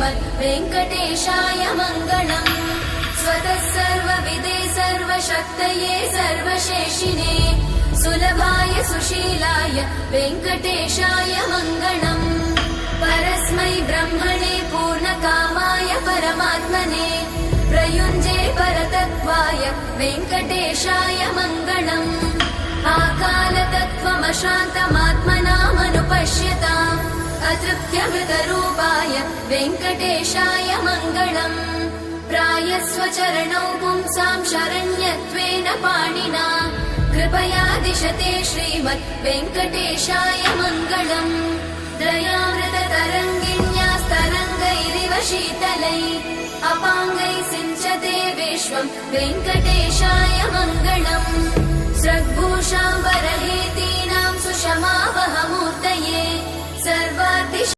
श्रीमद् वेङ्कटेशाय मङ्गलम्। स्वतः सर्वविदे सर्वशक्तये सर्वशेषिने सुलभाय सुशीलाय वेङ्कटेशाय मङ्गलम्। परस्मै ब्रह्मणे पूर्णकामाय परमात्मने प्रयुञ्जे परतत्त्वाय वेङ्कटेशाय मङ्गलम्। आकालतत्त्वमशान्तमात्मनामनुपश्यताम् अतृप्त्यमृतरूपाय वेङ्कटेशाय मङ्गलम्। प्रायस्वचरणौ पुंसां शरण्यत्वेन पाणिना कृपया दिशते श्रीमद् वेङ्कटेशाय मङ्गलम्। दयामृततरङ्गिण्यास्तरङ्गैरिव शीतलै अपाङ्गै सिञ्चते विश्वम् वेङ्कटेशाय मङ्गलम्। स्रग्भूषाम्बरहेति